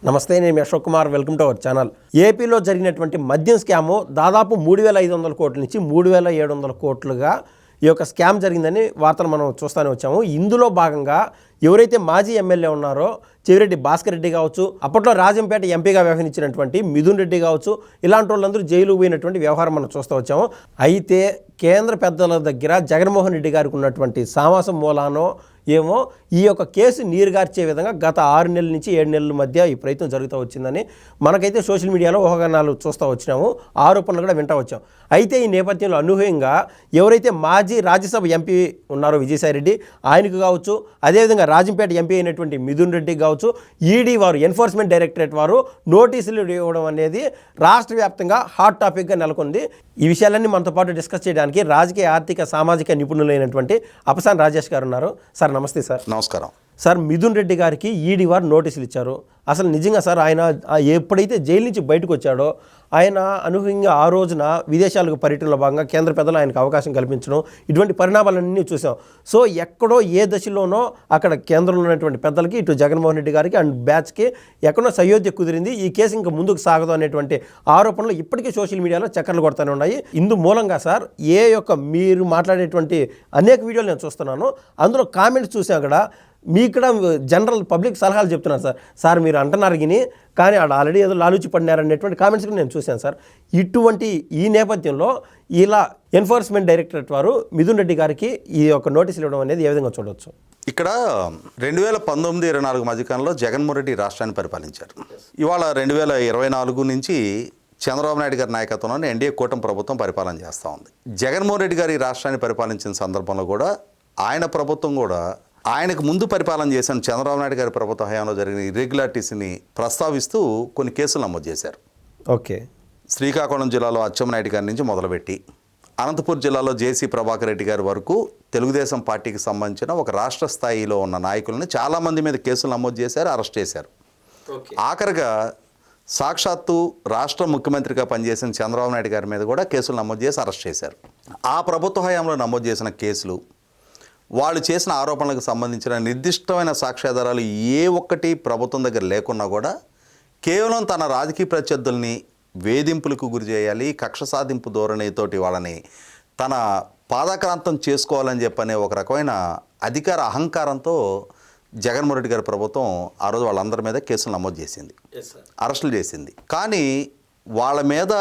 నమస్తే, నేను Ashok Kumar. Welcome to our channel. ఏపీలో జరిగినటువంటి మద్యం స్కాము దాదాపు 3,500 కోట్ల నుంచి 3,700 కోట్లుగా ఈ యొక్క స్కామ్ జరిగిందని వార్తలు మనం చూస్తూనే వచ్చాము. ఇందులో భాగంగా ఎవరైతే మాజీ ఎమ్మెల్యే ఉన్నారో చెవిరెడ్డి భాస్కర్ రెడ్డి కావచ్చు, అప్పట్లో రాజంపేట ఎంపీగా వ్యవహరించినటువంటి మిథున్ రెడ్డి కావచ్చు, ఇలాంటి వాళ్ళందరూ జైలు పోయినటువంటి వ్యవహారం మనం చూస్తూ వచ్చాము. అయితే కేంద్ర పెద్దల దగ్గర జగన్మోహన్ రెడ్డి గారికి ఉన్నటువంటి సామాసం మూలానో ఏమో ఈ యొక్క కేసు నీరుగార్చే విధంగా గత 6 నెలల నుంచి 7 నెలల మధ్య ఈ ప్రయత్నం జరుగుతూ వచ్చిందని మనకైతే సోషల్ మీడియాలో ఊహాగానాలు చూస్తూ వచ్చినాము, ఆరోపణలు కూడా వింటూ వచ్చాం. అయితే ఈ నేపథ్యంలో అనూహ్యంగా ఎవరైతే మాజీ రాజ్యసభ ఎంపీ ఉన్నారో విజయసాయి రెడ్డి, ఆయనకు కావచ్చు, అదేవిధంగా రాజంపేట ఎంపీ అయినటువంటి మిథున్ రెడ్డి కావచ్చు, ఈడీ వారు, ఎన్ఫోర్స్మెంట్ డైరెక్టరేట్ వారు నోటీసులు ఇవ్వడం అనేది రాష్ట్ర వ్యాప్తంగా హాట్ టాపిక్గా నెలకొంది. ఈ విషయాలన్నీ మనతో పాటు డిస్కస్ చేయడానికి రాజకీయ, ఆర్థిక, సామాజిక నిపుణులైనటువంటి అపసాన్ రాజేష్ గారు ఉన్నారు. సార్ నమస్తే. సార్ నమస్కారం. సార్, మిథున్ రెడ్డి గారికి ఈడీ వారు నోటీసులు ఇచ్చారు. అసలు నిజంగా సార్ ఆయన ఎప్పుడైతే జైలు నుంచి బయటకు వచ్చాడో ఆయన అనూహ్యంగా ఆ రోజున విదేశాలకు పర్యటనలో భాగంగా కేంద్ర పెద్దలు ఆయనకు అవకాశం కల్పించడం, ఇటువంటి పరిణామాలన్నీ చూసాం. సో ఎక్కడో ఏ దశలోనో అక్కడ కేంద్రంలో ఉన్నటువంటి పెద్దలకి, ఇటు జగన్మోహన్ రెడ్డి గారికి అండ్ బ్యాచ్కి ఎక్కడో సయోధ్య కుదిరింది, ఈ కేసు ఇంకా ముందుకు సాగదు అనేటువంటి ఆరోపణలు ఇప్పటికీ సోషల్ మీడియాలో చక్కర్లు కొడుతూనే ఉన్నాయి. ఇందు మూలంగా సార్ మీరు మాట్లాడేటువంటి అనేక వీడియోలు నేను చూస్తున్నాను, అందులో కామెంట్స్ చూసాం. అక్కడ ఇక్కడ జనరల్ పబ్లిక్ సలహాలు చెప్తున్నారు. సార్ మీరు అంటున్నారు కానీ ఆడ ఆల్రెడీ ఏదో లాలూచి పడినారనేటువంటి కామెంట్స్ కూడా నేను చూశాను సార్. ఇటువంటి ఈ నేపథ్యంలో ఇలా ఎన్ఫోర్స్మెంట్ డైరెక్టరేట్ వారు మిథున్ రెడ్డి గారికి ఈ యొక్క నోటీసులు ఇవ్వడం అనేది ఏ విధంగా చూడవచ్చు? ఇక్కడ 2019-24 మధ్యకాలంలో జగన్మోహన్ రెడ్డి రాష్ట్రాన్ని పరిపాలించారు. ఇవాళ 2024 నుంచి చంద్రబాబు నాయుడు గారి నాయకత్వంలోని ఎన్డీఏ కూటమి ప్రభుత్వం పరిపాలన చేస్తూ ఉంది. జగన్మోహన్ రెడ్డి గారి రాష్ట్రాన్ని పరిపాలించిన సందర్భంలో కూడా ఆయన ప్రభుత్వం కూడా ఆయనకు ముందు పరిపాలన చేసిన చంద్రబాబు నాయుడు గారి ప్రభుత్వ హయాంలో జరిగిన ఇర్రెగ్యులారిటీస్ని ప్రస్తావిస్తూ కొన్ని కేసులు నమోదు చేశారు. ఓకే. శ్రీకాకుళం జిల్లాలో అచ్చెన్నాయుడు గారి నుంచి మొదలుపెట్టి అనంతపురం జిల్లాలో జేసీ ప్రభాకర్ రెడ్డి గారి వరకు తెలుగుదేశం పార్టీకి సంబంధించిన ఒక రాష్ట్ర స్థాయిలో ఉన్న నాయకులను చాలామంది మీద కేసులు నమోదు చేశారు, అరెస్ట్ చేశారు. ఆఖరిగా సాక్షాత్తు రాష్ట్ర ముఖ్యమంత్రిగా పనిచేసిన చంద్రబాబు నాయుడు గారి మీద కూడా కేసులు నమోదు చేసి అరెస్ట్ చేశారు. ఆ ప్రభుత్వ హయాంలో నమోదు చేసిన కేసులు, వాళ్ళు చేసిన ఆరోపణలకు సంబంధించిన నిర్దిష్టమైన సాక్ష్యాధారాలు ఏ ఒక్కటి ప్రభుత్వం దగ్గర లేకున్నా కూడా కేవలం తన రాజకీయ ప్రత్యర్థుల్ని వేధింపులకు గురి చేయాలి, కక్ష సాధింపు ధోరణితోటి వాళ్ళని తన పాదాక్రాంతం చేసుకోవాలని చెప్పనే ఒక రకమైన అధికార అహంకారంతో జగన్మోహన్ రెడ్డి గారి ప్రభుత్వం ఆ రోజు వాళ్ళందరి మీద కేసులు నమోదు చేసింది, అరెస్టులు చేసింది. కానీ వాళ్ళ మీద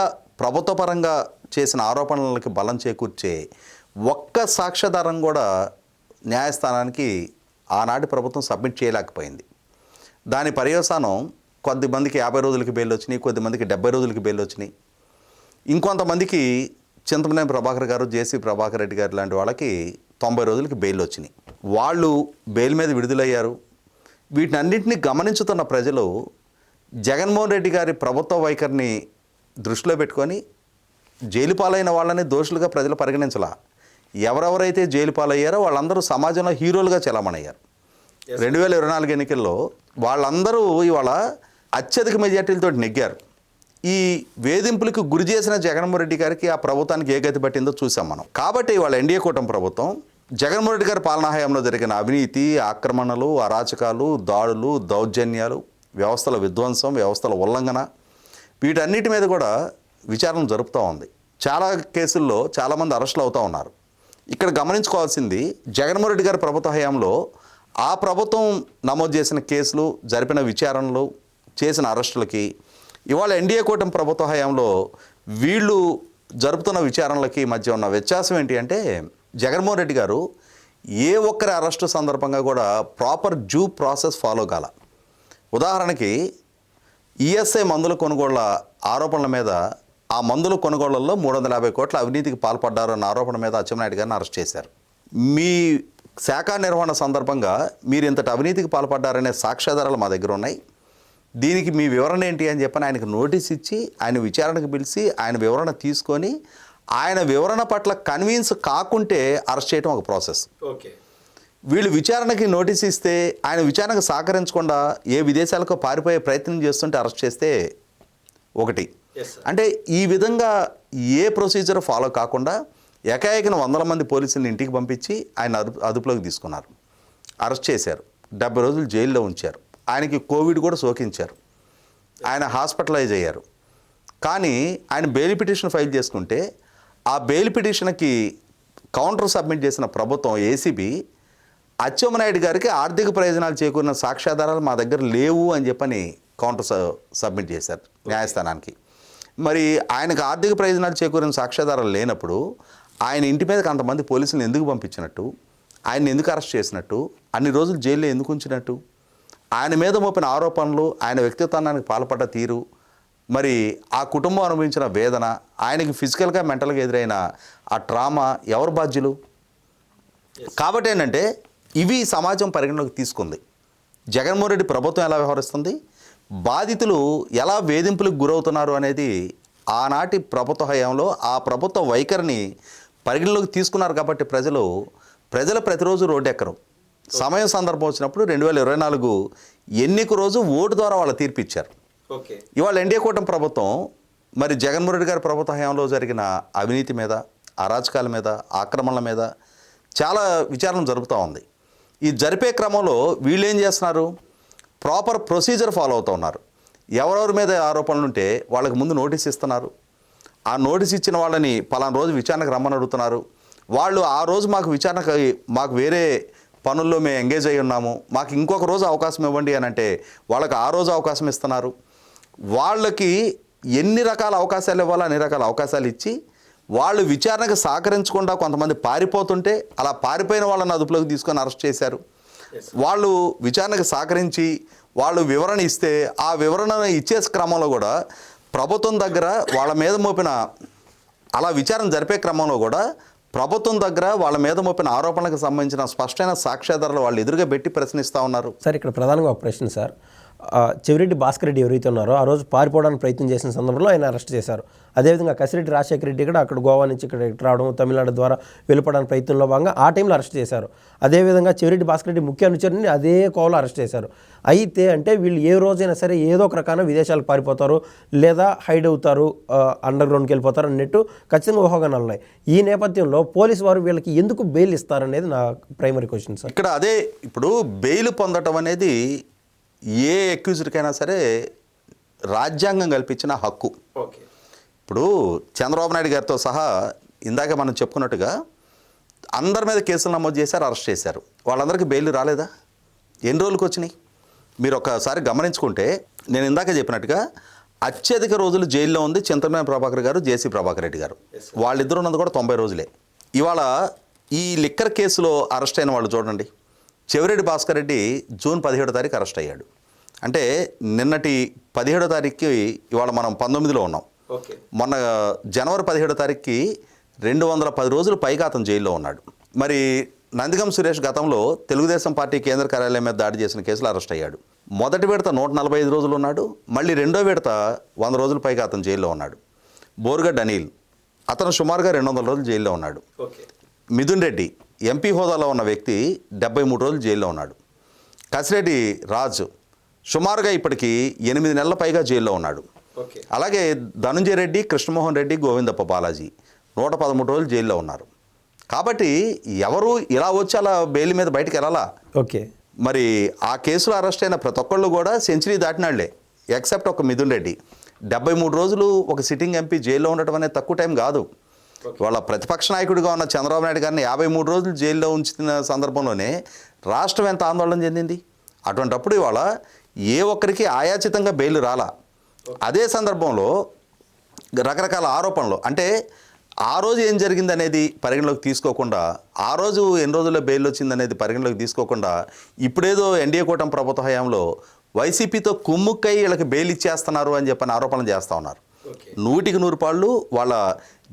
ప్రభుత్వ పరంగా చేసిన ఆరోపణలకి బలం చేకూర్చే ఒక్క సాక్ష్యాధారం కూడా న్యాయస్థానానికి ఆనాటి ప్రభుత్వం సబ్మిట్ చేయలేకపోయింది. దాని పర్యవసానం కొద్దిమందికి 50 రోజులకి బెయిల్ వచ్చినాయి, కొద్దిమందికి 70 రోజులకి బెయిల్ వచ్చినాయి, ఇంకొంతమందికి చింతమనేని ప్రభాకర్ గారు, జేసీ ప్రభాకర్ రెడ్డి గారు లాంటి వాళ్ళకి 90 రోజులకి బెయిల్ వచ్చినాయి. వాళ్ళు బెయిల్ మీద విడుదలయ్యారు. వీటినన్నింటినీ గమనించుతున్న ప్రజలు జగన్మోహన్ రెడ్డి గారి ప్రభుత్వ వైఖరిని దృష్టిలో పెట్టుకొని జైలు పాలైన వాళ్ళని దోషులుగా ప్రజలు పరిగణించలా. ఎవరెవరైతే జైలు పాలయ్యారో వాళ్ళందరూ సమాజంలో హీరోలుగా చెలామణయ్యారు. 2024 ఎన్నికల్లో వాళ్ళందరూ ఇవాళ అత్యధిక మెజార్టీలతో నెగ్గారు. ఈ వేధింపులకు గురి చేసిన జగన్మోహన్ రెడ్డి గారికి, ఆ ప్రభుత్వానికి ఏ గతి పట్టిందో చూసాం మనం. కాబట్టి ఇవాళ ఎన్డీఏ కూటమి ప్రభుత్వం జగన్మోహన్ రెడ్డి గారి పాలనా హయాంలో జరిగిన అవినీతి, ఆక్రమణలు, అరాచకాలు, దాడులు, దౌర్జన్యాలు, వ్యవస్థల విధ్వంసం, వ్యవస్థల ఉల్లంఘన, వీటన్నిటి మీద కూడా విచారణ జరుపుతూ ఉంది. చాలా కేసుల్లో చాలామంది అరెస్టులు అవుతూ ఉన్నారు. ఇక్కడ గమనించుకోవాల్సింది, జగన్మోహన్ రెడ్డి గారి ప్రభుత్వ హయాంలో ఆ ప్రభుత్వం నమోదు చేసిన కేసులు, జరిపిన విచారణలు, చేసిన అరెస్టులకి ఇవాళ ఎన్డీఏ కూటమి ప్రభుత్వ హయాంలో వీళ్ళు జరుపుతున్న విచారణలకి మధ్య ఉన్న వ్యత్యాసం ఏంటి అంటే, జగన్మోహన్ రెడ్డి గారు ఏ ఒక్కరి అరెస్టు సందర్భంగా కూడా ప్రాపర్ డ్యూ ప్రాసెస్ ఫాలో కాల. ఉదాహరణకి ఈఎస్ఐ మందుల కొనుగోళ్ల ఆరోపణల మీద, ఆ మందుల కొనుగోళ్లలో 350 కోట్ల అవినీతికి పాల్పడ్డారు అన్న ఆరోపణ మీద అచ్చెన్నాయుడు గారిని అరెస్ట్ చేశారు. మీ శాఖ నిర్వహణ సందర్భంగా మీరు ఇంతటి అవినీతికి పాల్పడ్డారనే సాక్ష్యాధారాలు మా దగ్గర ఉన్నాయి, దీనికి మీ వివరణ ఏంటి అని చెప్పని ఆయనకు నోటీస్ ఇచ్చి ఆయన విచారణకు పిలిచి ఆయన వివరణ తీసుకొని ఆయన వివరణ పట్ల కన్విన్స్ కాకుంటే అరెస్ట్ చేయడం ఒక ప్రాసెస్. వీళ్ళు విచారణకి నోటీస్ ఇస్తే ఆయన విచారణకు సహకరించకుండా ఏ విదేశాలకు పారిపోయే ప్రయత్నం చేస్తుంటే అరెస్ట్ చేస్తే ఒకటి. అంటే ఈ విధంగా ఏ ప్రొసీజర్ ఫాలో కాకుండా ఏకాఏకిన 100 మంది పోలీసులను ఇంటికి పంపించి ఆయన అదుపులోకి తీసుకున్నారు, అరెస్ట్ చేశారు, 70 రోజులు జైల్లో ఉంచారు. ఆయనకి కోవిడ్ కూడా సోకించారు. ఆయన హాస్పిటలైజ్ అయ్యారు. కానీ ఆయన బెయిల్ పిటిషన్ ఫైల్ చేసుకుంటే ఆ బెయిల్ పిటిషన్కి కౌంటర్ సబ్మిట్ చేసిన ప్రభుత్వం ఏసీబీ అచ్చెన్నాయుడు గారికి ఆర్థిక ప్రయోజనాలు చేకూరిన సాక్ష్యాధారాలు మా దగ్గర లేవు అని చెప్పని కౌంటర్ సబ్మిట్ చేశారు న్యాయస్థానానికి. మరి ఆయనకు ఆర్థిక ప్రయోజనాలు చేకూరిన సాక్ష్యాధారాలు లేనప్పుడు ఆయన ఇంటి మీదకి అంతమంది పోలీసులను ఎందుకు పంపించినట్టు, ఆయన్ని ఎందుకు అరెస్ట్ చేసినట్టు, అన్ని రోజులు జైల్లో ఎందుకు ఉంచినట్టు, ఆయన మీద మోపిన ఆరోపణలు, ఆయన వ్యక్తిత్వానికి పాల్పడ్డ తీరు, మరి ఆ కుటుంబం అనుభవించిన వేదన, ఆయనకి ఫిజికల్గా మెంటల్గా ఎదురైన ఆ ట్రామా ఎవరు బాధ్యులు? కాబట్టి ఏంటంటే ఇవి సమాజం పరిగణలోకి తీసుకుంది. జగన్మోహన్ రెడ్డి ప్రభుత్వం ఎలా వ్యవహరిస్తుంది, బాధితులు ఎలా వేధింపులకు గురవుతున్నారు అనేది ఆనాటి ప్రభుత్వ హయాంలో ఆ ప్రభుత్వ వైఖరిని పరిగణలోకి తీసుకున్నారు. కాబట్టి ప్రజలు ప్రతిరోజు రోడ్డెక్కరు. సమయం సందర్భం వచ్చినప్పుడు 2024 ఎన్నిక రోజు ఓటు ద్వారా వాళ్ళ తీర్పు ఇచ్చారు. ఇవాళ ఎన్డీఏ కూటమి ప్రభుత్వం మరి జగన్మోహన్ రెడ్డి గారి ప్రభుత్వ హయాంలో జరిగిన అవినీతి మీద, అరాచకాల మీద, ఆక్రమణల మీద చాలా విచారణ జరుపుతూ ఉంది. ఈ జరిపే క్రమంలో వీళ్ళు ఏం చేస్తున్నారు, ప్రాపర్ ప్రొసీజర్ ఫాలో అవుతూ ఉన్నారు. ఎవరెవరి మీద ఆరోపణలు ఉంటే వాళ్ళకి ముందు నోటీస్ ఇస్తున్నారు. ఆ నోటీస్ ఇచ్చిన వాళ్ళని పలానా రోజు విచారణకు రమ్మని అడుగుతున్నారు. వాళ్ళు ఆ రోజు మాకు వేరే పనుల్లో మేము ఎంగేజ్ అయి ఉన్నాము, మాకు ఇంకొక రోజు అవకాశం ఇవ్వండి అని అంటే వాళ్ళకి ఆ రోజు అవకాశం ఇస్తున్నారు. వాళ్ళకి ఎన్ని రకాల అవకాశాలు ఇవ్వాలో అన్ని రకాల అవకాశాలు ఇచ్చి వాళ్ళు విచారణకు సహకరించకుండా కొంతమంది పారిపోతుంటే అలా పారిపోయిన వాళ్ళని అదుపులోకి తీసుకొని అరెస్ట్ చేశారు. వాళ్ళు విచారణకు సహకరించి వాళ్ళు వివరణ ఇస్తే ఆ వివరణను ఇచ్చే క్రమంలో కూడా ప్రభుత్వం దగ్గర వాళ్ళ మీద మోపిన అలా విచారణ జరిపే క్రమంలో కూడా ప్రభుత్వం దగ్గర వాళ్ళ మీద మోపిన ఆరోపణలకు సంబంధించిన స్పష్టమైన సాక్ష్యాధారాలు వాళ్ళు ఎదురుగా పెట్టి ప్రశ్నిస్తూ ఉన్నారు. సార్, ఇక్కడ ప్రధానంగా ఒక ప్రశ్న సార్, చెవిరెడ్డి భాస్కర్ రెడ్డి ఎవరైతే ఉన్నారో ఆ రోజు పారిపోవడానికి ప్రయత్నం చేసిన సందర్భంలో ఆయన అరెస్ట్ చేశారు. అదేవిధంగా కసిరెడ్డి రాజశేఖర రెడ్డి కూడా అక్కడ గోవా నుంచి ఇక్కడ రావడం, తమిళనాడు ద్వారా వెళ్ళిపోవడానికి ప్రయత్నంలో భాగంగా ఆ టైంలో అరెస్ట్ చేశారు. అదేవిధంగా చెవిరెడ్డి భాస్కర్ రెడ్డి ముఖ్య అనుచరుని అదే కోవలో అరెస్ట్ చేశారు. అయితే అంటే వీళ్ళు ఏ రోజైనా సరే ఏదో ఒక రకాన విదేశాలకు పారిపోతారు లేదా హైడ్ అవుతారు, అండర్ గ్రౌండ్కి వెళ్ళిపోతారు అన్నట్టు ఖచ్చితంగా ఊహాగానాలు ఉన్నాయి. ఈ నేపథ్యంలో పోలీసు వారు వీళ్ళకి ఎందుకు బెయిల్ ఇస్తారనేది నా ప్రైమరీ క్వశ్చన్ సార్. ఇక్కడ అదే ఇప్పుడు బెయిల్ పొందటం అనేది ఏ అక్యూజ్డ్కైనా సరే రాజ్యాంగం కల్పించిన హక్కు. ఇప్పుడు చంద్రబాబు నాయుడు గారితో సహా ఇందాక మనం చెప్పుకున్నట్టుగా అందరి మీద కేసులు నమోదు చేశారు, అరెస్ట్ చేశారు. వాళ్ళందరికీ బెయిల్ రాలేదా? ఎన్ని రోజులకు వచ్చినాయి? మీరు ఒకసారి గమనించుకుంటే నేను ఇందాక చెప్పినట్టుగా అత్యధిక రోజులు జైల్లో ఉంది చింతమనేని ప్రభాకర్ గారు, జేసీ ప్రభాకర్ రెడ్డి గారు. వాళ్ళిద్దరు ఉన్నది కూడా 90 రోజులే. ఇవాళ ఈ లిక్కర్ కేసులో అరెస్ట్ అయిన వాళ్ళు చూడండి, చెవిరెడ్డి భాస్కర్ రెడ్డి జూన్ 17వ తారీఖు అరెస్ట్ అయ్యాడు. అంటే నిన్నటి 17వ తారీఖుకి ఇవాళ మనం 19లో ఉన్నాం. మొన్న జనవరి 17వ తారీఖుకి 210 రోజులు పైగా అతను జైల్లో ఉన్నాడు. మరి నందిగం సురేష్ గతంలో తెలుగుదేశం పార్టీ కేంద్ర కార్యాలయం మీద దాడి చేసిన కేసులో అరెస్ట్ అయ్యాడు. మొదటి విడత 145 రోజులు ఉన్నాడు. మళ్ళీ రెండో విడత 100 రోజుల పైగా అతను జైల్లో ఉన్నాడు. బోర్గడ్ అనిల్ అతను సుమారుగా 200 రోజులు జైల్లో ఉన్నాడు. మిథున్ రెడ్డి ఎంపీ హోదాలో ఉన్న వ్యక్తి 73 రోజులు జైల్లో ఉన్నాడు. కసిరెడ్డి రాజు సుమారుగా ఇప్పటికీ 8 నెలల పైగా జైల్లో ఉన్నాడు. అలాగే ధనుంజయ రెడ్డి, కృష్ణమోహన్ రెడ్డి, గోవిందప్ప బాలాజీ 113 రోజులు జైల్లో ఉన్నారు. కాబట్టి ఎవరు ఇలా వచ్చి అలా బెయిల్ మీద బయటకు వెళ్ళాలా? మరి ఆ కేసులో అరెస్ట్ అయిన ప్రతి ఒక్కళ్ళు కూడా సెంచరీ దాటినాళ్లే, ఎక్సెప్ట్ ఒక మిథున్ రెడ్డి. 73 రోజులు ఒక సిట్టింగ్ ఎంపీ జైల్లో ఉండటం అనేది తక్కువ టైం కాదు. వాళ్ళ ప్రతిపక్ష నాయకుడిగా ఉన్న చంద్రబాబు నాయుడు గారిని 53 రోజులు జైల్లో ఉంచిన సందర్భంలోనే రాష్ట్రం ఎంత ఆందోళన చెందింది. అటువంటప్పుడు ఇవాళ ఏ ఒక్కరికి ఆయాచితంగా బెయిల్ రాలా. అదే సందర్భంలో రకరకాల ఆరోపణలు, అంటే ఆ రోజు ఏం జరిగింది అనేది పరిగణలోకి తీసుకోకుండా, ఆ రోజు ఎన్ని రోజుల్లో బెయిల్ వచ్చింది అనేది పరిగణలోకి తీసుకోకుండా, ఇప్పుడేదో ఎన్డీఏ కూటమి ప్రభుత్వ హయాంలో వైసీపీతో కుమ్ముక్కై వీళ్ళకి బెయిల్ ఇచ్చేస్తున్నారు అని చెప్పని ఆరోపణలు చేస్తూ ఉన్నారు. 100కి 100 పాళ్ళు వాళ్ళ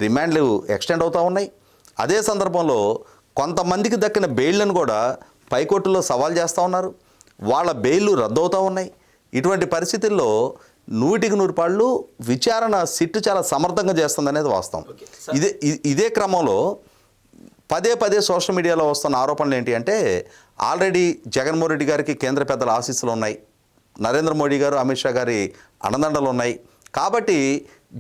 రిమాండ్లు ఎక్స్టెండ్ అవుతూ ఉన్నాయి. అదే సందర్భంలో కొంతమందికి దక్కిన బెయిల్లను కూడా పైకోర్టులో సవాల్ చేస్తూ ఉన్నారు. వాళ్ళ బెయిల్లు రద్దవుతూ ఉన్నాయి. ఇటువంటి పరిస్థితుల్లో 100కి 100 పాళ్ళు విచారణ సిట్టు చాలా సమర్థంగా చేస్తుంది అనేది వాస్తవం. ఇదే క్రమంలో పదే సోషల్ మీడియాలో వస్తున్న ఆరోపణలు ఏంటి అంటే, ఆల్రెడీ జగన్మోహన్ రెడ్డి గారికి కేంద్ర పెద్దల ఆశీస్సులు ఉన్నాయి, నరేంద్ర మోడీ గారు, అమిత్ షా గారి అండదండలు ఉన్నాయి. కాబట్టి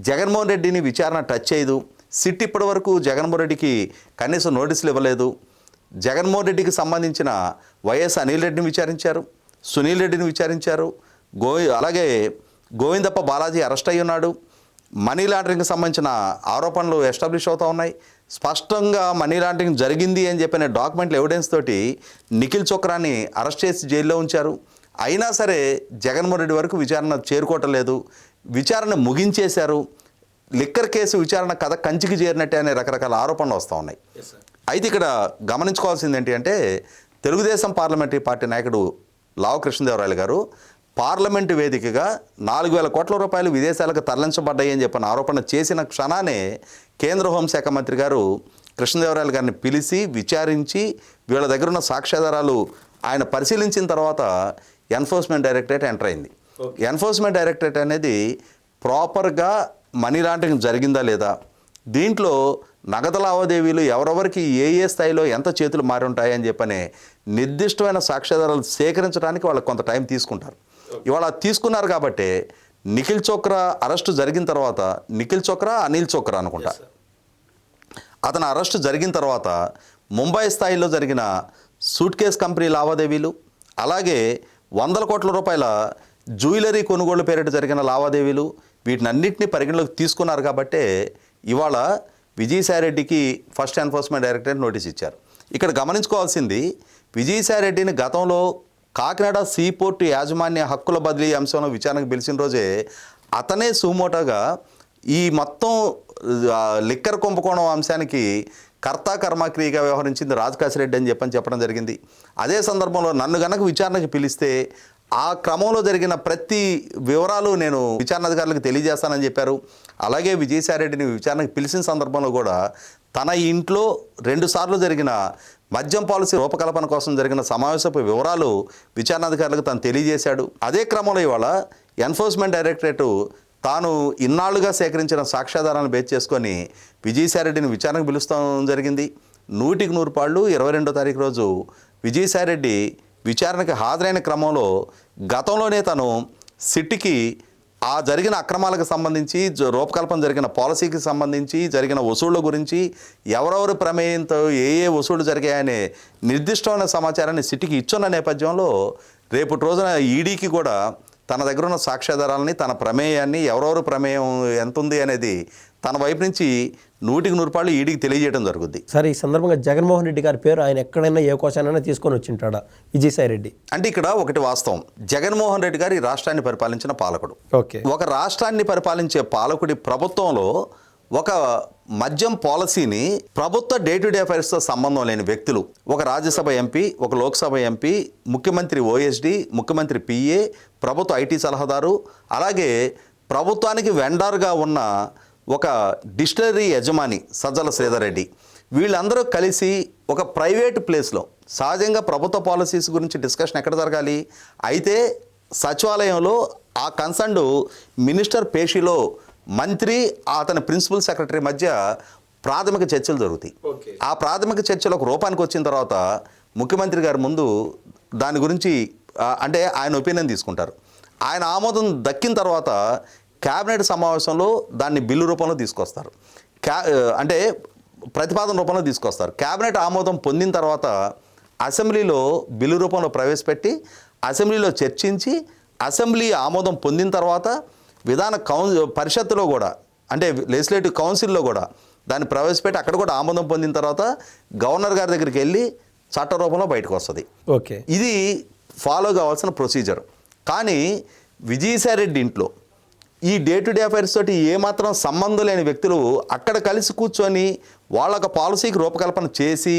జగన్మోహన్ రెడ్డిని విచారణ టచ్ చేయదు. సిట్ ఇప్పటి వరకు జగన్మోహన్ రెడ్డికి కనీసం నోటీసులు ఇవ్వలేదు. జగన్మోహన్ రెడ్డికి సంబంధించిన వైఎస్ అనిల్ రెడ్డిని విచారించారు, సునీల్ రెడ్డిని విచారించారు, అలాగే గోవిందప్ప బాలాజీ అరెస్ట్ అయ్యి ఉన్నాడు. మనీ లాండరింగ్కి సంబంధించిన ఆరోపణలు ఎస్టాబ్లిష్ అవుతూ ఉన్నాయి. స్పష్టంగా మనీ లాండరింగ్ జరిగింది అని చెప్పిన డాక్యుమెంట్ల ఎవిడెన్స్ తోటి నిఖిల్ చోక్రాని అరెస్ట్ చేసి జైల్లో ఉంచారు. అయినా సరే జగన్మోహన్ రెడ్డి వరకు విచారణ చేరుకోవటం లేదు. విచారణ ముగించేశారు. లిక్కర్ కేసు విచారణ కథ కంచికి చేరినట్టే అనే రకరకాల ఆరోపణలు వస్తూ ఉన్నాయి. అయితే ఇక్కడ గమనించుకోవాల్సింది ఏంటి అంటే, తెలుగుదేశం పార్లమెంటరీ పార్టీ నాయకుడు లావు కృష్ణదేవరాయలు గారు పార్లమెంటు వేదికగా 4,000 కోట్ల రూపాయలు విదేశాలకు తరలించబడ్డాయి అని చెప్పిన ఆరోపణ చేసిన క్షణానే కేంద్ర హోంశాఖ మంత్రి గారు కృష్ణదేవరాయలు గారిని పిలిచి విచారించి వీళ్ళ దగ్గర ఉన్న సాక్ష్యాధారాలు ఆయన పరిశీలించిన తర్వాత ఎన్ఫోర్స్మెంట్ డైరెక్టరేట్ ఎంటర్ అయింది. ఎన్ఫోర్స్మెంట్ డైరెక్టరేట్ అనేది ప్రాపర్గా మనీ లాండరింగ్ జరిగిందా లేదా, దీంట్లో నగదు లావాదేవీలు ఎవరెవరికి ఏ ఏ స్థాయిలో ఎంత చేతులు మారి ఉంటాయి అని చెప్పనే నిర్దిష్టమైన సాక్ష్యాధారాలు సేకరించడానికి వాళ్ళకి కొంత టైం తీసుకుంటారు. ఇవాళ తీసుకున్నారు కాబట్టి నిఖిల్ చోక్రా అరెస్టు జరిగిన తర్వాత, అనిల్ చోక్రా అనుకుంటా, అతను అరెస్టు జరిగిన తర్వాత ముంబై స్థాయిలో జరిగిన సూట్ కేస్ కంపెనీ లావాదేవీలు, అలాగే 100 కోట్ల రూపాయల జ్యువెలరీ కొనుగోలు పేరిట జరిగిన లావాదేవీలు, వీటినన్నింటినీ పరిగణలోకి తీసుకున్నారు కాబట్టే ఇవాళ విజయసాయిరెడ్డికి ఫస్ట్ ఎన్ఫోర్స్మెంట్ డైరెక్టరేట్ నోటీస్ ఇచ్చారు. ఇక్కడ గమనించుకోవాల్సింది, విజయసాయిరెడ్డిని గతంలో కాకినాడ సీపోర్టు యాజమాన్య హక్కుల బదిలీ అంశంలో విచారణకు పిలిచిన రోజే అతనే సుమోటోగా ఈ మొత్తం లిక్కర్ కుంభకోణం అంశానికి కర్తా కర్మక్రియగా వ్యవహరించింది రాజకాశిరెడ్డి అని చెప్పడం జరిగింది. అదే సందర్భంలో నన్ను గనక విచారణకు పిలిస్తే ఆ క్రమంలో జరిగిన ప్రతి వివరాలు నేను విచారణ అధికారులకు తెలియజేస్తానని చెప్పారు. అలాగే విజయసాయిరెడ్డిని విచారణకు పిలిచిన సందర్భంలో కూడా తన ఇంట్లో 2 సార్లు జరిగిన మద్యం పాలసీ రూపకల్పన కోసం జరిగిన సమావేశపు వివరాలు విచారణాధికారులకు తను తెలియజేశాడు. అదే క్రమంలో ఇవాళ ఎన్ఫోర్స్మెంట్ డైరెక్టరేటు తాను ఇన్నాళ్లుగా సేకరించిన సాక్ష్యాధారాలను బేస్ చేసుకొని విజయసాయిరెడ్డిని విచారణకు పిలుస్తాం జరిగింది. 100కి 100 పాళ్ళు 22వ తారీఖు రోజు విజయసాయిరెడ్డి విచారణకి హాజరైన క్రమంలో గతంలోనే తను సిట్కి ఆ జరిగిన అక్రమాలకు సంబంధించి, రూపకల్పన జరిగిన పాలసీకి సంబంధించి జరిగిన వసూళ్ల గురించి, ఎవరెవరి ప్రమేయంతో ఏ ఏ వసూళ్లు జరిగాయనే నిర్దిష్టమైన సమాచారాన్ని సిట్కి ఇచ్చున్న నేపథ్యంలో రేపటి రోజున ఈడీకి కూడా తన దగ్గర ఉన్న సాక్ష్యాధారాలని, తన ప్రమేయాన్ని, ఎవరెవరు ప్రమేయం ఎంత ఉంది అనేది తన వైపు నుంచి 100కి 100 పాళ్ళు ఈడీకి తెలియజేయడం జరుగుద్ది. సరే, ఈ సందర్భంగా జగన్మోహన్ రెడ్డి గారి పేరు ఆయన ఎక్కడైనా ఏ కోశానైనా తీసుకొని వచ్చింటాడా విజయసాయిరెడ్డి? అంటే ఇక్కడ ఒకటి వాస్తవం, జగన్మోహన్ రెడ్డి గారు ఈ రాష్ట్రాన్ని పరిపాలించిన పాలకుడు. ఓకే, ఒక రాష్ట్రాన్ని పరిపాలించే పాలకుడి ప్రభుత్వంలో ఒక మద్యం పాలసీని ప్రభుత్వ డే టు డే అఫైర్స్తో సంబంధం లేని వ్యక్తులు, ఒక రాజ్యసభ ఎంపీ, ఒక లోక్సభ ఎంపీ, ముఖ్యమంత్రి ఓఎస్డి, ముఖ్యమంత్రి పిఏ, ప్రభుత్వ ఐటీ సలహాదారు, అలాగే ప్రభుత్వానికి వెండర్గా ఉన్న ఒక డిస్టిలరీ యజమాని సజ్జల శ్రీధర్ రెడ్డి, వీళ్ళందరూ కలిసి ఒక ప్రైవేట్ ప్లేస్లో, సహజంగా ప్రభుత్వ పాలసీస్ గురించి డిస్కషన్ ఎక్కడ జరగాలి, అయితే సచివాలయంలో ఆ కన్సర్న్డ్ మినిస్టర్ పేషీలో మంత్రి అతని ప్రిన్సిపల్ సెక్రటరీ మధ్య ప్రాథమిక చర్చలు జరుగుతాయి. ఆ ప్రాథమిక చర్చలు ఒక రూపానికి వచ్చిన తర్వాత ముఖ్యమంత్రి గారి ముందు దాని గురించి అంటే ఆయన ఒపీనియన్ తీసుకుంటారు. ఆయన ఆమోదం దక్కిన తర్వాత క్యాబినెట్ సమావేశంలో దాన్ని బిల్లు రూపంలో తీసుకొస్తారు, అంటే ప్రతిపాదన రూపంలో తీసుకొస్తారు. క్యాబినెట్ ఆమోదం పొందిన తర్వాత అసెంబ్లీలో బిల్లు రూపంలో ప్రవేశపెట్టి అసెంబ్లీలో చర్చించి అసెంబ్లీ ఆమోదం పొందిన తర్వాత విధాన పరిషత్తులో కూడా, అంటే లెజిస్లేటివ్ కౌన్సిల్లో కూడా దాన్ని ప్రవేశపెట్టి అక్కడ కూడా ఆమోదం పొందిన తర్వాత గవర్నర్ గారి దగ్గరికి వెళ్ళి చట్ట రూపంలో బయటకు వస్తుంది. ఓకే, ఇది ఫాలో కావాల్సిన ప్రొసీజర్. కానీ విజయసాయిరెడ్డి ఇంట్లో ఈ డే టు డే అఫైర్స్ తోటి ఏమాత్రం సంబంధం లేని వ్యక్తులు అక్కడ కలిసి కూర్చొని వాళ్ళొక పాలసీకి రూపకల్పన చేసి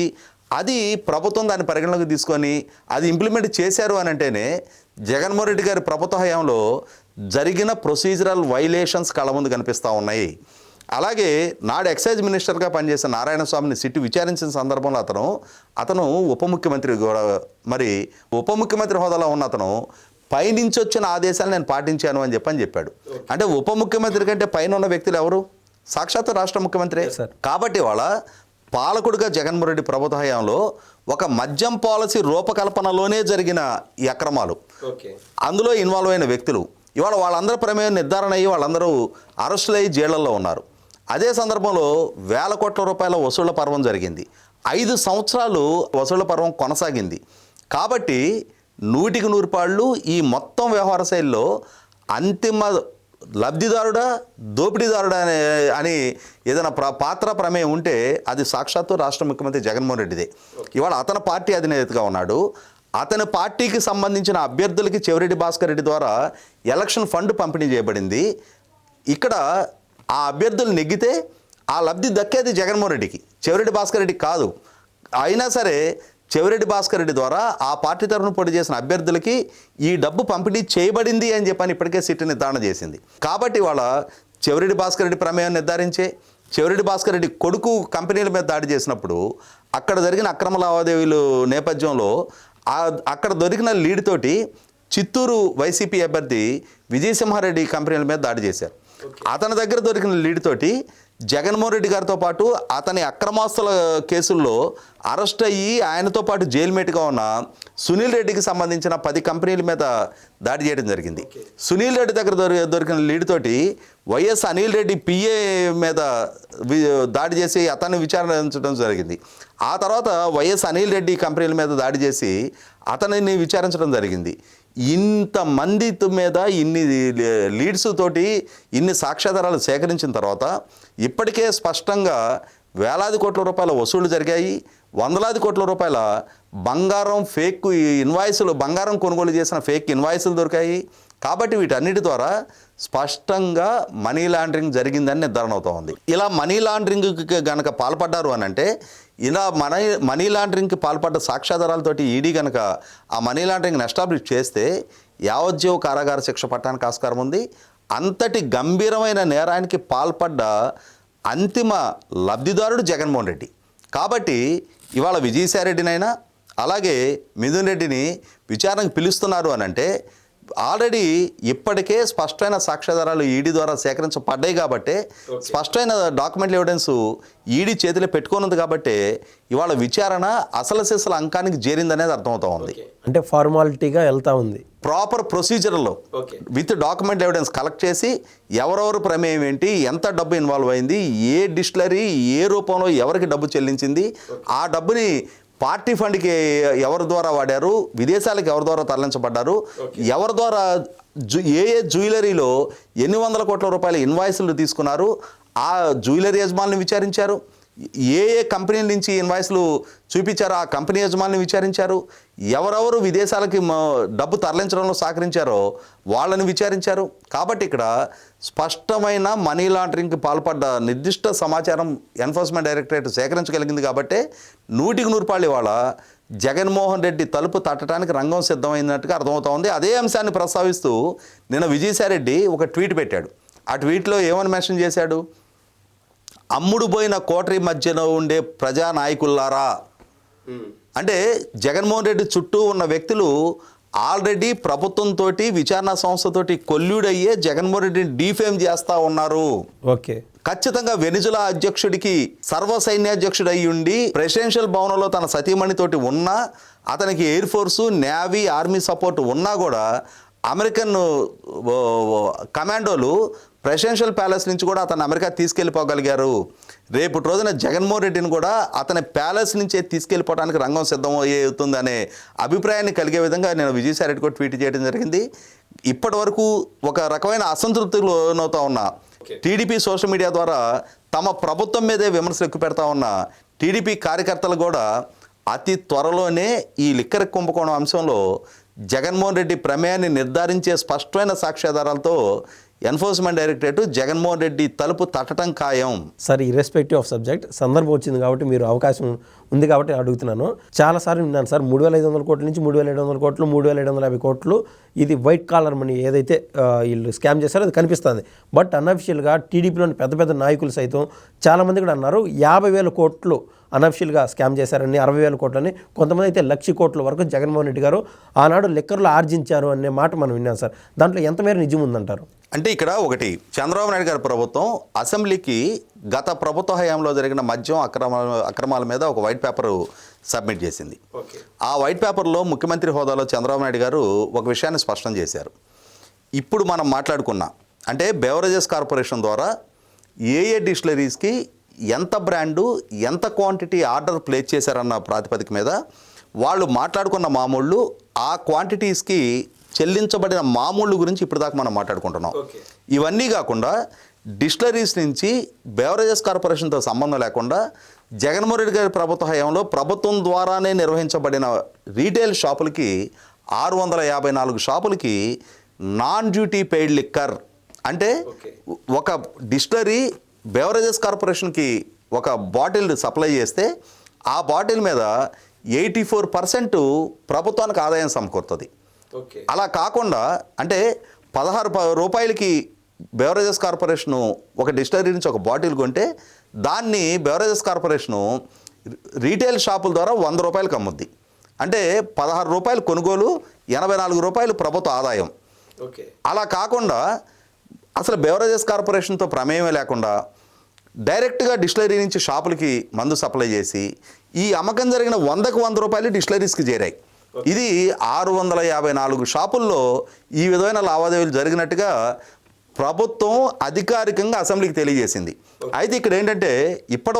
అది ప్రభుత్వం దాన్ని పరిగణలోకి తీసుకొని అది ఇంప్లిమెంట్ చేశారు అని అంటేనే జగన్మోహన్ రెడ్డి గారి ప్రభుత్వ హయాంలో జరిగిన ప్రొసీజరల్ వైలేషన్స్ కళ్ళ ముందు కనిపిస్తూ ఉన్నాయి. అలాగే నాడు ఎక్సైజ్ మినిస్టర్గా పనిచేసిన నారాయణ స్వామిని సిట్టు విచారించిన సందర్భంలో అతను ఉప ముఖ్యమంత్రి కూడా, మరి ఉప ముఖ్యమంత్రి హోదాలో ఉన్న అతను పైనుంచి వచ్చిన ఆదేశాలు నేను పాటించాను అని చెప్పాడు. అంటే ఉప ముఖ్యమంత్రి కంటే పైన ఉన్న వ్యక్తులు ఎవరు? సాక్షాత్తు రాష్ట్ర ముఖ్యమంత్రి. కాబట్టి వాళ్ళ పాలకుడిగా జగన్మోహన్ రెడ్డి ప్రభుత్వ హయాంలో ఒక మద్యం పాలసీ రూపకల్పనలోనే జరిగిన ఈ అక్రమాలు, అందులో ఇన్వాల్వ్ అయిన వ్యక్తులు, ఇవాళ వాళ్ళందరూ ప్రమేయం నిర్ధారణ అయ్యి వాళ్ళందరూ అరెస్టులయ్యి జైళ్లలో ఉన్నారు. అదే సందర్భంలో 1,000 కోట్ల రూపాయల వసూళ్ల పర్వం జరిగింది. 5 సంవత్సరాలు వసూళ్ల పర్వం కొనసాగింది. కాబట్టి 100కి 100 పాళ్ళు ఈ మొత్తం వ్యవహార శైలిలో అంతిమ లబ్ధిదారుడా దోపిడీదారుడా అని ఏదైనా పాత్ర ప్రమేయం ఉంటే అది సాక్షాత్తు రాష్ట్ర ముఖ్యమంత్రి జగన్మోహన్ రెడ్డిదే. ఇవాళ అతని పార్టీ అధినేతగా ఉన్నాడు. అతని పార్టీకి సంబంధించిన అభ్యర్థులకి చెవిరెడ్డి భాస్కర్ రెడ్డి ద్వారా ఎలక్షన్ ఫండ్ పంపిణీ చేయబడింది. ఇక్కడ ఆ అభ్యర్థులు నెగ్గితే ఆ లబ్ధి దక్కేది జగన్మోహన్ రెడ్డికి, చెవిరెడ్డి భాస్కర్ రెడ్డికి కాదు. అయినా సరే చెవిరెడ్డి భాస్కర్ రెడ్డి ద్వారా ఆ పార్టీ తరఫున పోటీ చేసిన అభ్యర్థులకి ఈ డబ్బు పంపిణీ చేయబడింది అని చెప్పని ఇప్పటికే సిట్ నిర్ధారణ చేసింది. కాబట్టి వాళ్ళ చెవిరెడ్డి భాస్కర్ రెడ్డి ప్రమేయం నిర్ధారించే చెవిరెడ్డి భాస్కర్ రెడ్డి కొడుకు కంపెనీల మీద దాడి చేసినప్పుడు అక్కడ జరిగిన అక్రమ లావాదేవీలు నేపథ్యంలో అక్కడ దొరికిన లీడ్ తోటి చిత్తూరు వైసీపీ అభ్యర్థి విజయసింహారెడ్డి కంపెనీల మీద దాడి చేశారు. అతని దగ్గర దొరికిన లీడ్ తోటి జగన్మోహన్ రెడ్డి గారితో పాటు అతని అక్రమాస్తుల కేసుల్లో అరెస్ట్ అయ్యి ఆయనతో పాటు జైల్మేట్గా ఉన్న సునీల్ రెడ్డికి సంబంధించిన 10 కంపెనీల మీద దాడి చేయడం జరిగింది. సునీల్ రెడ్డి దగ్గర దొరికిన లీడ్ తోటి వైఎస్ అనిల్ రెడ్డి పిఏ మీద దాడి చేసి అతన్ని విచారించడం జరిగింది. ఆ తర్వాత వైఎస్ అనిల్ రెడ్డి కంపెనీల మీద దాడి చేసి అతనిని విచారించడం జరిగింది. ఇంతమంది మీద ఇన్ని లీడ్స్ తోటి ఇన్ని సాక్ష్యాధారాలు సేకరించిన తర్వాత ఇప్పటికే స్పష్టంగా వేలాది కోట్ల రూపాయల వసూళ్లు జరిగాయి. వందలాది కోట్ల రూపాయల బంగారం ఫేక్ ఇన్వాయిస్లు, బంగారం కొనుగోలు చేసిన ఫేక్ ఇన్వాయిస్లు దొరికాయి. కాబట్టి వీటన్నిటి ద్వారా స్పష్టంగా మనీ లాండరింగ్ జరిగిందని నిర్ధారణ అవుతూ ఉంది. ఇలా మనీ లాండరింగ్కి గనక పాల్పడ్డారు అని అంటే ఇలా మనీ లాండరింగ్కి పాల్పడ్డ సాక్ష్యాధారాలతోటి ఈడీ కనుక ఆ మనీ లాండరింగ్ని ఎస్టాబ్లిష్ చేస్తే యావజ్జీవ కారాగార శిక్ష పట్టడానికి ఆస్కారం ఉంది. అంతటి గంభీరమైన నేరానికి పాల్పడ్డ అంతిమ లబ్ధిదారుడు జగన్మోహన్ రెడ్డి. కాబట్టి ఇవాళ విజయసాయిరెడ్డినైనా అలాగే మిథున్ రెడ్డిని విచారణకు పిలుస్తున్నారు అని అంటే ఆల్రెడీ ఇప్పటికే స్పష్టమైన సాక్ష్యాధారాలు ఈడీ ద్వారా సేకరించబడ్డాయి. కాబట్టి స్పష్టమైన డాక్యుమెంటల్ ఎవిడెన్స్ ఈడీ చేతిలో పెట్టుకున్నది. కాబట్టి ఇవాళ విచారణ అసలు సిసల అంకానికి చేరిందనేది అర్థమవుతా ఉంది. అంటే ఫార్మాలిటీగా వెళ్తా ఉంది. ప్రాపర్ ప్రొసీజర్లో విత్ డాక్యుమెంట్ ఎవిడెన్స్ కలెక్ట్ చేసి ఎవరెవరు ప్రమేయం ఏంటి, ఎంత డబ్బు ఇన్వాల్వ్ అయింది, ఏ డిస్టిలరీ ఏ రూపంలో ఎవరికి డబ్బు చెల్లించింది, ఆ డబ్బుని పార్టీ ఫండ్కి ఎవరి ద్వారా వాడారు, విదేశాలకు ఎవరి ద్వారా తరలించబడ్డారు, ఎవరి ద్వారా ఏ జ్యువెలరీలో ఎన్ని వందల కోట్ల రూపాయల ఇన్వాయిస్లు తీసుకున్నారు, ఆ జ్యువెలరీ యజమానులను విచారించారు, ఏ కంపెనీల నుంచి ఇన్వాయిస్లు చూపించారో ఆ కంపెనీ యజమానులను విచారించారు, ఎవరెవరు విదేశాలకి డబ్బు తరలించడంలో సహకరించారో వాళ్ళని విచారించారు. కాబట్టి ఇక్కడ స్పష్టమైన మనీ లాండరింగ్కి పాల్పడ్డ నిర్దిష్ట సమాచారం ఎన్ఫోర్స్మెంట్ డైరెక్టరేట్ సేకరించగలిగింది. కాబట్టి 100% ఇవాళ జగన్మోహన్ రెడ్డి తలుపు తట్టడానికి రంగం సిద్ధమైనట్టుగా అర్థమవుతా ఉంది. అదే అంశాన్ని ప్రస్తావిస్తూ నిన్న విజయసాయిరెడ్డి ఒక ట్వీట్ పెట్టాడు. ఆ ట్వీట్లో ఏమని మెన్షన్ చేశాడు? అమ్ముడు పోయిన కోటరీ మధ్యలో ఉండే ప్రజానాయకుల్లారా అంటే జగన్మోహన్ రెడ్డి చుట్టూ ఉన్న వ్యక్తులు ఆల్రెడీ ప్రభుత్వంతో విచారణ సంస్థతోటి కొల్లుడయ్యే జగన్మోహన్ రెడ్డిని డీఫేమ్ చేస్తూ ఉన్నారు. ఓకే, ఖచ్చితంగా వెనిజులా అధ్యక్షుడికి సర్వసైన్యాధ్యక్షుడు అయి ఉండి ప్రెసిడెన్షియల్ భవనంలో తన సతీమణితోటి ఉన్నా, అతనికి air force navy army support ఉన్నా కూడా అమెరికన్ కమాండోలు ప్రెసిడెన్షియల్ ప్యాలెస్ నుంచి కూడా అతను అమెరికా తీసుకెళ్ళిపోగలిగారు. రేపటి రోజున జగన్మోహన్ రెడ్డిని కూడా అతని ప్యాలెస్ నుంచే తీసుకెళ్ళిపోవడానికి రంగం సిద్ధం అవుతుందనే అభిప్రాయాన్ని కలిగే విధంగా నేను విజయసాయిరెడ్డి కూడా ట్వీట్ చేయడం జరిగింది. ఇప్పటి వరకు ఒక రకమైన అసంతృప్తిలో లోనవుతా ఉన్న టీడీపీ సోషల్ మీడియా ద్వారా తమ ప్రభుత్వం మీదే విమర్శలు ఎక్కువ పెడతా ఉన్న టీడీపీ కార్యకర్తలు కూడా అతి త్వరలోనే ఈ లిక్కర్ కుంభకోణం అంశంలో జగన్మోహన్ రెడ్డి ప్రమేయాన్ని నిర్ధారించే స్పష్టమైన సాక్ష్యాధారాలతో ఎన్ఫోర్స్మెంట్ డైరెక్టరేట్ జగన్మోహన్ రెడ్డి తలుపు తట్టడం ఖాయం. సార్, ఇర్రెస్పెక్టివ్ ఆఫ్ సబ్జెక్ట్ సందర్భం వచ్చింది కాబట్టి మీరు అవకాశం ఉంది కాబట్టి అడుగుతున్నాను. చాలాసార్లు విన్నాను సార్, 3,500 కోట్ల నుంచి 3,700 కోట్లు, 3,750 కోట్లు ఇది వైట్ కాలర్ మనీ ఏదైతే వీళ్ళు స్కామ్ చేశారో అది కనిపిస్తుంది. బట్ అన్అఫిషియల్గా టీడీపీలోని పెద్ద పెద్ద నాయకులు సైతం చాలామంది కూడా అన్నారు 50,000 కోట్లు అన్అఫిషియల్గా స్కామ్ చేశారని, 60,000 కోట్లని, కొంతమంది అయితే 1,00,000 కోట్ల వరకు జగన్మోహన్ రెడ్డి గారు ఆనాడు లిక్కర్లో ఆర్జించారు అనే మాట మనం విన్నాం సార్. దాంట్లో ఎంత మేర నిజం ఉందంటారు? అంటే ఇక్కడ ఒకటి, చంద్రబాబు నాయుడు గారి ప్రభుత్వం అసెంబ్లీకి గత ప్రభుత్వ హయాంలో జరిగిన మద్యం అక్రమాల మీద ఒక వైట్ పేపర్ సబ్మిట్ చేసింది. ఆ వైట్ పేపర్లో ముఖ్యమంత్రి హోదాలో చంద్రబాబు నాయుడు గారు ఒక విషయాన్ని స్పష్టం చేశారు. ఇప్పుడు మనం మాట్లాడుకున్న అంటే బెవరేజెస్ కార్పొరేషన్ ద్వారా ఏ డిస్టిలరీస్కి ఎంత బ్రాండు ఎంత క్వాంటిటీ ఆర్డర్ ప్లేస్ చేశారన్న ప్రాతిపదిక మీద వాళ్ళు మాట్లాడుకున్న మామూళ్ళు ఆ క్వాంటిటీస్కి చెల్లించబడిన మామూళ్ళు గురించి ఇప్పుడు దాకా మనం మాట్లాడుకుంటున్నాం. ఇవన్నీ కాకుండా డిస్టిలరీస్ నుంచి బెవరేజెస్ కార్పొరేషన్తో సంబంధం లేకుండా జగన్మోహన్ రెడ్డి గారి ప్రభుత్వ హయాంలో ప్రభుత్వం ద్వారానే నిర్వహించబడిన రీటైల్ షాపులకి 654 షాపులకి నాన్ డ్యూటీ పెయిడ్ లిక్కర్ అంటే ఒక డిస్టిలరీ బెవరేజెస్ కార్పొరేషన్కి ఒక బాటిల్ సప్లై చేస్తే ఆ బాటిల్ మీద 84% ప్రభుత్వానికి ఆదాయం సమకూరుతుంది. అలా కాకుండా అంటే 16 రూపాయలకి బెవరేజెస్ కార్పొరేషను ఒక డిస్టిలరీ నుంచి ఒక బాటిల్ కొంటే దాన్ని బెవరేజెస్ కార్పొరేషను రీటైల్ షాపుల ద్వారా 100 రూపాయలకు అమ్ముద్ది. అంటే 16 రూపాయలు కొనుగోలు, 84 రూపాయలు ప్రభుత్వ ఆదాయం. అలా కాకుండా అసలు బెవరేజెస్ కార్పొరేషన్తో ప్రమేయమే లేకుండా డైరెక్ట్గా డిస్టిలరీ నుంచి షాపులకి మందు సప్లై చేసి ఈ అమ్మకం జరిగిన 100కు 100 రూపాయలు డిస్టిలరీస్కి చేరాయి. ఇది 654 షాపుల్లో ఈ విధమైన లావాదేవీలు జరిగినట్టుగా ప్రభుత్వం అధికారికంగా అసెంబ్లీకి తెలియజేసింది. అయితే ఇక్కడ ఏంటంటే ఇప్పటి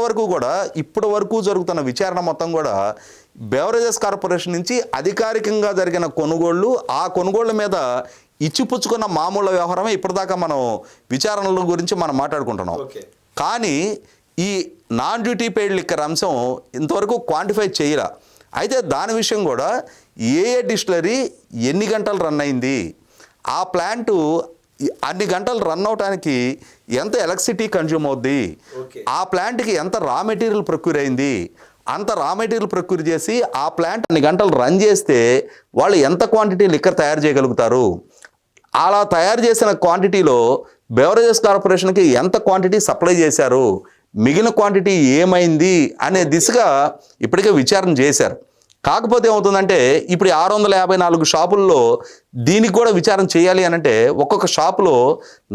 వరకు జరుగుతున్న విచారణ మొత్తం కూడా బెవరేజెస్ కార్పొరేషన్ నుంచి అధికారికంగా జరిగిన కొనుగోళ్లు, ఆ కొనుగోళ్ల మీద ఇచ్చిపుచ్చుకున్న మామూలు వ్యవహారమే ఇప్పటిదాకా మనం విచారణల గురించి మనం మాట్లాడుకుంటున్నాం. కానీ ఈ నాన్ డ్యూటీ పెయిడ్ లిక్కర్ అంశం ఇంతవరకు క్వాంటిఫై చేయరా. అయితే దాని విషయం కూడా ఏ డిస్టిలరీ ఎన్ని గంటలు రన్ అయింది, ఆ ప్లాంటు అన్ని గంటలు రన్ అవడానికి ఎంత ఎలక్ట్రిసిటీ కన్జ్యూమ్ అవుద్ది, ఆ ప్లాంట్కి ఎంత రా మెటీరియల్ ప్రొక్యూర్ అయింది, అంత రా మెటీరియల్ ప్రొక్యూర్ చేసి ఆ ప్లాంట్ అన్ని గంటలు రన్ చేస్తే వాళ్ళు ఎంత క్వాంటిటీ లిక్కర్ తయారు చేయగలుగుతారు, అలా తయారు చేసిన క్వాంటిటీలో బెవరేజెస్ కార్పొరేషన్కి ఎంత క్వాంటిటీ సప్లై చేశారు, మిగిలిన క్వాంటిటీ ఏమైంది అనే దిశగా ఇప్పటికే విచారణ చేశారు. కాకపోతే ఏమవుతుందంటే ఇప్పుడు 654 షాపుల్లో దీనికి కూడా విచారణ చేయాలి అని అంటే ఒక్కొక్క షాపులో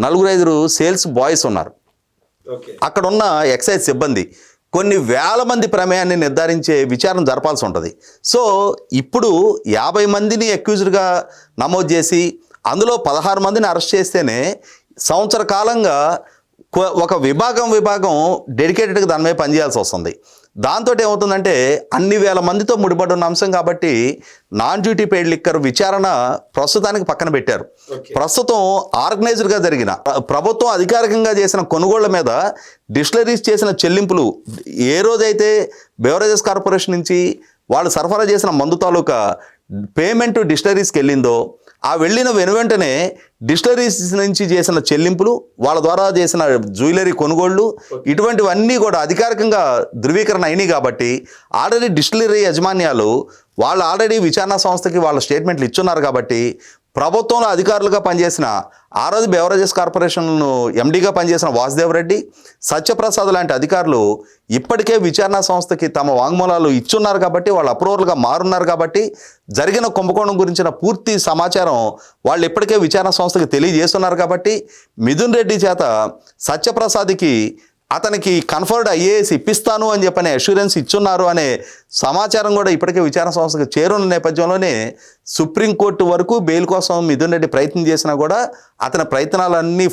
4-5 సేల్స్ బాయ్స్ ఉన్నారు. అక్కడ ఉన్న ఎక్సైజ్ సిబ్బంది కొన్ని వేల మంది ప్రమేయాన్ని నిర్ధారించే విచారణ జరపాల్సి ఉంటుంది. సో ఇప్పుడు 50 మందిని అక్యూజ్డ్గా నమోదు చేసి అందులో 16 మందిని అరెస్ట్ చేస్తేనే సంవత్సర కాలంగా ఒక విభాగం డెడికేటెడ్గా దాని మీద పనిచేయాల్సి వస్తుంది. దాంతో ఏమవుతుందంటే అన్ని వేల మందితో ముడిపడి ఉన్న అంశం కాబట్టి నాన్ డ్యూటీ పెయిడ్ లిక్కర్ విచారణ ప్రస్తుతానికి పక్కన పెట్టారు. ప్రస్తుతం ఆర్గనైజ్డ్గా జరిగిన ప్రభుత్వం అధికారికంగా చేసిన కొనుగోళ్ల మీద డిస్టిలరీస్ చేసిన చెల్లింపులు ఏ రోజైతే బెవరేజెస్ కార్పొరేషన్ నుంచి వాళ్ళు సరఫరా చేసిన మందు తాలూకా పేమెంట్ డిస్టిలరీస్కి వెళ్ళిందో ఆ వెళ్ళిన వెనువెంటనే డిస్టిలరీస్ నుంచి చేసిన చెల్లింపులు, వాళ్ళ ద్వారా చేసిన జ్యువెలరీ కొనుగోళ్లు ఇటువంటివన్నీ కూడా అధికారికంగా ధృవీకరణ అయినాయి. కాబట్టి ఆల్రెడీ డిస్టిలరీ యాజమాన్యాలు వాళ్ళు ఆల్రెడీ విచారణ సంస్థకి వాళ్ళ స్టేట్మెంట్లు ఇచ్చున్నారు. కాబట్టి ప్రభుత్వంలో అధికారులుగా పనిచేసిన ఆ రోజు బెవరేజెస్ కార్పొరేషన్ను ఎండీగా పనిచేసిన వాసుదేవ్ రెడ్డి, సత్యప్రసాద్ లాంటి అధికారులు ఇప్పటికే విచారణ సంస్థకి తమ వాంగ్మూలాలు ఇచ్చున్నారు. కాబట్టి వాళ్ళు అప్రూవర్గా మారున్నారు. కాబట్టి జరిగిన కుంభకోణం గురించిన పూర్తి సమాచారం వాళ్ళు ఇప్పటికే విచారణ సంస్థకి తెలియజేస్తున్నారు. కాబట్టి మిథున్ రెడ్డి చేత సత్యప్రసాద్కి అతనికి కన్ఫర్డ్ ఐఏఎస్ ఇప్పిస్తాను అని చెప్పని అష్యూరెన్స్ ఇచ్చున్నారు అనే సమాచారం కూడా ఇప్పటికే విచారణ సంస్థకు చేరున్న నేపథ్యంలోనే సుప్రీంకోర్టు వరకు బెయిల్ కోసం మిథున్ రెడ్డి ప్రయత్నం చేసినా కూడా అతని ప్రయత్నాలన్నీ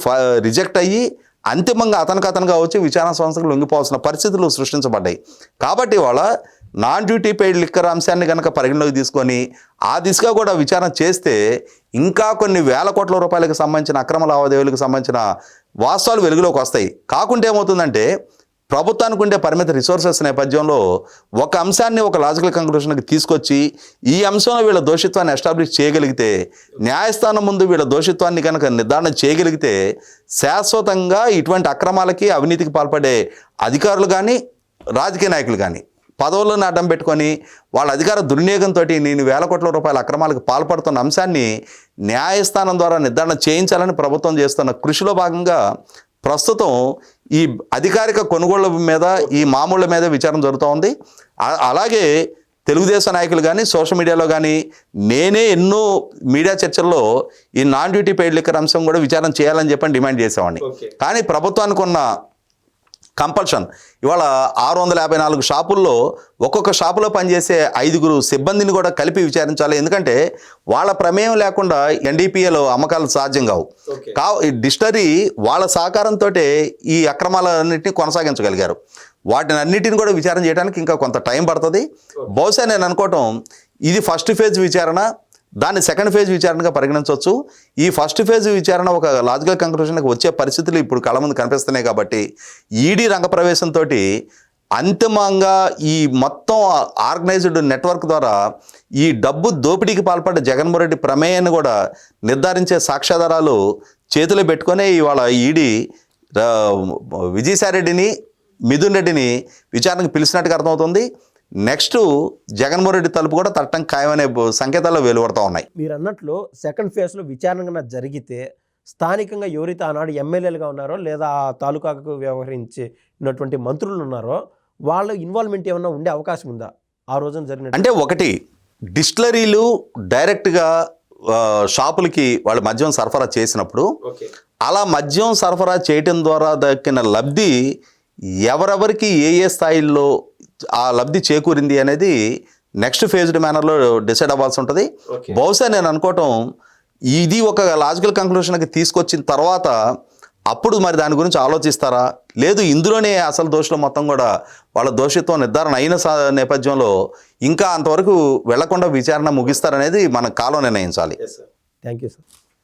రిజెక్ట్ అయ్యి అంతిమంగా అతనుగా వచ్చి విచారణ సంస్థకు లొంగిపోవాల్సిన పరిస్థితులు సృష్టించబడ్డాయి. కాబట్టి వాళ్ళ నాన్ డ్యూటీ పెయిడ్ లిక్కర్ అంశాన్ని కనుక పరిగణలోకి తీసుకొని ఆ దిశగా కూడా విచారణ చేస్తే ఇంకా కొన్ని వేల కోట్ల రూపాయలకు సంబంధించిన అక్రమ లావాదేవీలకు సంబంధించిన వాస్తవాలు వెలుగులోకి వస్తాయి. కాకుంటే ఏమవుతుందంటే ప్రభుత్వానికి ఉండే పరిమిత రిసోర్సెస్ నేపథ్యంలో ఒక అంశాన్ని ఒక లాజికల్ కంక్లూషన్కి తీసుకొచ్చి ఈ అంశంలో వీళ్ళ దోషిత్వాన్ని ఎస్టాబ్లిష్ చేయగలిగితే, న్యాయస్థానం ముందు వీళ్ళ దోషిత్వాన్ని కనుక నిర్ధారణ చేయగలిగితే శాశ్వతంగా ఇటువంటి అక్రమాలకి అవినీతికి పాల్పడే అధికారులు కానీ రాజకీయ నాయకులు కానీ పదవులను అడ్డం పెట్టుకొని వాళ్ళ అధికార దుర్వినియోగంతో నేను వేల కోట్ల రూపాయల అక్రమాలకు పాల్పడుతున్న అంశాన్ని న్యాయస్థానం ద్వారా నిర్ధారణ చేయించాలని ప్రభుత్వం చేస్తున్న కృషిలో భాగంగా ప్రస్తుతం ఈ అధికారిక కొనుగోళ్ల మీద ఈ మామూళ్ల మీద విచారణ జరుగుతూ ఉంది. అలాగే తెలుగుదేశం నాయకులు కానీ సోషల్ మీడియాలో కానీ నేనే ఎన్నో మీడియా చర్చల్లో ఈ నాన్ డ్యూటీ పెయిడ్ లిక్కర్ అంశం కూడా విచారణ చేయాలని చెప్పని డిమాండ్ చేసేవాడిని. కానీ ప్రభుత్వానికి ఉన్న కంపల్షన్ ఇవాళ 654 షాపుల్లో ఒక్కొక్క షాపులో పనిచేసే 5 సిబ్బందిని కూడా కలిపి విచారించాలి. ఎందుకంటే వాళ్ళ ప్రమేయం లేకుండా ఎన్డీపీఏలో అమ్మకాలు సాధ్యం కావు. డిస్టిలరీ వాళ్ళ సహకారంతో ఈ అక్రమాలన్నింటినీ కొనసాగించగలిగారు. వాటిని అన్నిటిని కూడా విచారణ చేయడానికి ఇంకా కొంత టైం పడుతుంది. బహుశా నేను అనుకోవటం ఇది ఫస్ట్ ఫేజ్ విచారణ. దాన్ని సెకండ్ ఫేజ్ విచారణగా పరిగణించవచ్చు. ఈ ఫస్ట్ ఫేజ్ విచారణ ఒక లాజికల్ కంక్లూషన్కి వచ్చే పరిస్థితులు ఇప్పుడు కళ్ళ ముందు కనిపిస్తున్నాయి కాబట్టి ఈడీ రంగప్రవేశంతో అంతిమంగా ఈ మొత్తం ఆర్గనైజ్డ్ నెట్వర్క్ ద్వారా ఈ డబ్బు దోపిడీకి పాల్పడ్డ జగన్మోహన్ రెడ్డి ప్రమేయాన్ని కూడా నిర్ధారించే సాక్ష్యాధారాలు చేతిలో పెట్టుకొని ఇవాళ ఈడీ విజయసాయిరెడ్డిని, మిథున్ రెడ్డిని విచారణకు పిలిచినట్టుగా అర్థమవుతుంది. నెక్స్ట్ జగన్మోహన్ రెడ్డి తలుపు కూడా తట్టం ఖాయమనే సంకేతాల్లో వెలువడుతూ ఉన్నాయి. మీరు అన్నట్లు సెకండ్ ఫేజ్లో విచారణ జరిగితే స్థానికంగా ఎవరైతే ఆనాడు ఎమ్మెల్యేలుగా ఉన్నారో లేదా ఆ తాలూకాకు వ్యవహరించినటువంటి మంత్రులు ఉన్నారో వాళ్ళ ఇన్వాల్వ్మెంట్ ఏమన్నా ఉండే అవకాశం ఉందా ఆ రోజున జరిగిన? అంటే ఒకటి, డిస్టిలరీలు డైరెక్ట్గా షాపులకి వాళ్ళు మద్యం సరఫరా చేసినప్పుడు అలా మద్యం సరఫరా చేయటం ద్వారా దక్కిన లబ్ధి ఎవరెవరికి ఏ ఏ స్థాయిల్లో ఆ లబ్ధి చేకూరింది అనేది నెక్స్ట్ ఫేజ్డ్ మేనర్లో డిసైడ్ అవ్వాల్సి ఉంటుంది. బహుశా నేను అనుకోవటం ఇది ఒక లాజికల్ కంక్లూషన్కి తీసుకొచ్చిన తర్వాత అప్పుడు మరి దాని గురించి ఆలోచిస్తారా, లేదు ఇందులోనే అసలు దోషులు మొత్తం కూడా వాళ్ళ దోషిత్వం నిర్ధారణ అయిన నేపథ్యంలో ఇంకా అంతవరకు వెళ్లకుండా విచారణ ముగిస్తారనేది మన కాలం నిర్ణయించాలి. Thank you sir.